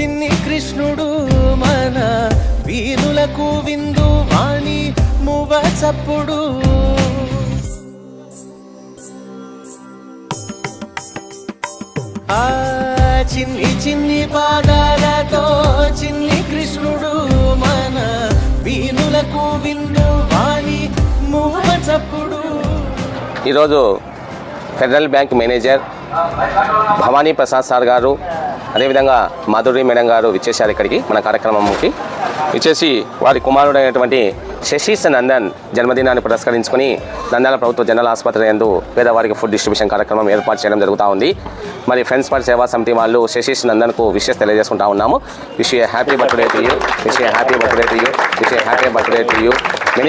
చిన్ని కృష్ణుడు మన వీరులకు విందు వాణి మువ చప్పుడు చిన్ని చిన్ని పాదాలతో చిన్ని కృష్ణుడు మన వీరులకు విందు వాణి మువ చప్పుడు. ఈరోజు federal bank manager Bhavani Prasad sir గారు, అదేవిధంగా మాధురి మేడం గారు విచ్చేశారు ఇక్కడికి మన కార్యక్రమంకి. విచ్చేసి వారి కుమారుడైనటువంటి శశీష్ నందన్ జన్మదినాన్ని పురస్కరించుకొని నంద్యాల ప్రభుత్వ జనరల్ ఆసుపత్రి యందు పేదవారికి ఫుడ్ డిస్ట్రిబ్యూషన్ కార్యక్రమం ఏర్పాటు చేయడం జరుగుతూ ఉంది. మరి ఫ్రెండ్స్ ఫర్ సేవా సమితి వాళ్ళు శశీష్ నందన్కు విషెస్ తెలియజేసుకుంటా ఉన్నాము. Wish a happy birthday to you, wish a happy birthday to you, wish a happy birthday to you,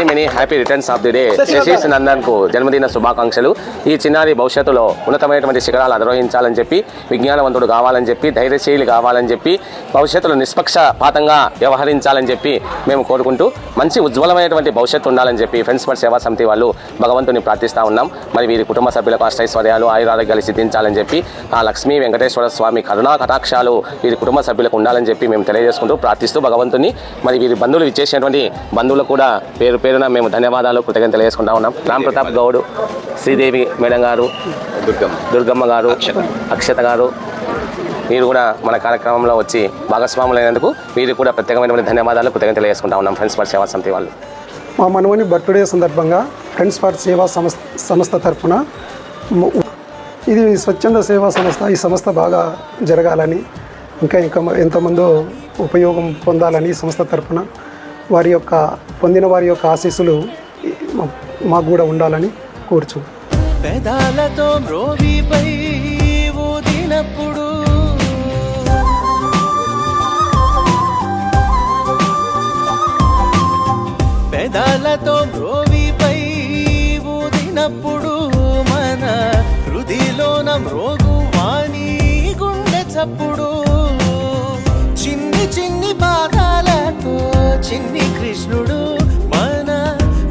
many happy returns of the day. Shashish నందన్కు జన్మదిన శుభాకాంక్షలు. ఈ చిన్నారి భవిష్యత్తులో ఉన్నతమైనటువంటి శిఖరాలు అధిరోహించాలని చెప్పి, విజ్ఞానవంతుడు కావాలని చెప్పి, ధైర్యశీలి కావాలని చెప్పి, భవిష్యత్తులో నిష్పక్షపాతంగా వ్యవహరించాలని చెప్పి మేము కోరుకుంటూ మంచి ఉజ్వలమైనటువంటి భవిష్యత్తు ఉండాలని చెప్పి ఫ్రెండ్స్ ఫర్ సేవా సమితి వాళ్ళు భగవంతుని ప్రార్థిస్తూ ఉన్నాం. మరి వీరి కుటుంబ సభ్యులకు అష్టైశ్వర్యాలు ఆయురారోగ్యాలు సిద్ధించాలని చెప్పి, ఆ లక్ష్మీ వెంకటేశ్వర స్వామి కరుణా కటాక్షాలు వీరి కుటుంబ సభ్యులకు ఉండాలని చెప్పి మేము తెలియజేసుకుంటూ ప్రార్థిస్తూ భగవంతుని, మరి వీరి బంధువులు ఇచ్చేసినటువంటి బంధువులకు కూడా పేరు పేరున మేము ధన్యవాదాలు కృతజ్ఞతలు తెలియజేసుకుంటా ఉన్నాం. రామ్ ప్రతాప్ గౌడ్, శ్రీదేవి మేడం గారు, దుర్గమ్మ గారు, అక్షత గారు, మీరు కూడా మన కార్యక్రమంలో వచ్చి భాగస్వాములైనందుకు మీరు కూడా ప్రత్యేకమైనటువంటి ధన్యవాదాలు కృతజ్ఞతలు తెలియజేసుకుంటా ఉన్నాం ఫ్రెండ్స్ ఫర్ సేవా సమితి వాళ్ళు. మా మనవని బర్త్డే సందర్భంగా ఫ్రెండ్స్ ఫర్ సేవా సంస్థ తరఫున ఇది స్వచ్ఛంద సేవా సంస్థ. ఈ సంస్థ బాగా జరగాలని, ఇంకా ఎంతోమందో ఉపయోగం పొందాలని సంస్థ తరఫున పొందిన వారి యొక్క ఆశీస్సులు మాకు కూడా ఉండాలని కోరుచు. పెదాలతో మ్రోవిపై ఊదినప్పుడు పెదాలతో మ్రోవిపై ఊదినప్పుడు మన హృదిలోన మ్రోగు వాణి గుండె చప్పుడు. చిన్ని చిన్ని పాదాలతో చిన్ని కృష్ణుడు మన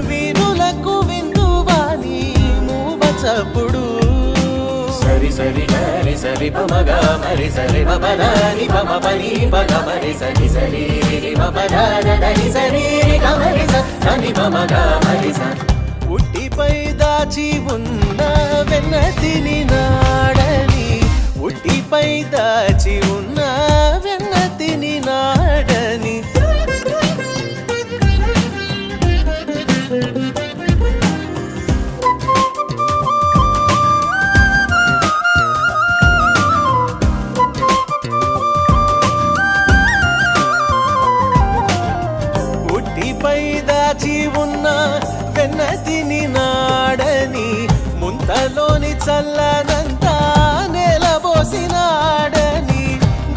వీరులకు విందు వాణి మూవ చప్పుడు. సరి సరి గరి సరి పమగ మరి సరి పదని పమ పని పగ మరి సరి సరి పదని సరి గమరి సని పమగ మరి సరి. ఉట్టిపై దాచి ఉన్న వెన్నతిని నాడని, ఉట్టిపై దాచి ఉన్న వెన్నతిని నాడని. ఉట్టిపై దాచి ఉన్న వెన్నతిని నాడని, ముంతలోని చల్లనంతా నేలబోసినాడని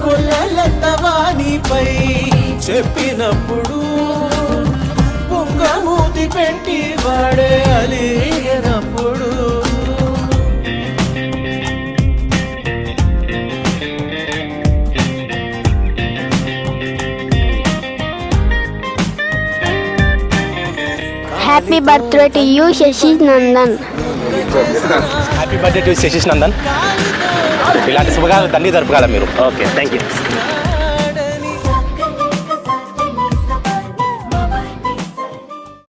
గొల్లలంత వాణిపై చెప్పినప్పుడు పొంగమూతి పెట్టి వాడే అలిగినప్పుడు. Happy birthday to you Shashish Nandan. Happy birthday to Shashish Nandan. ఇలాంటి శుభకార్యాలు తండ్రి జరుపుకోవాలి మీరు. Okay, thank you.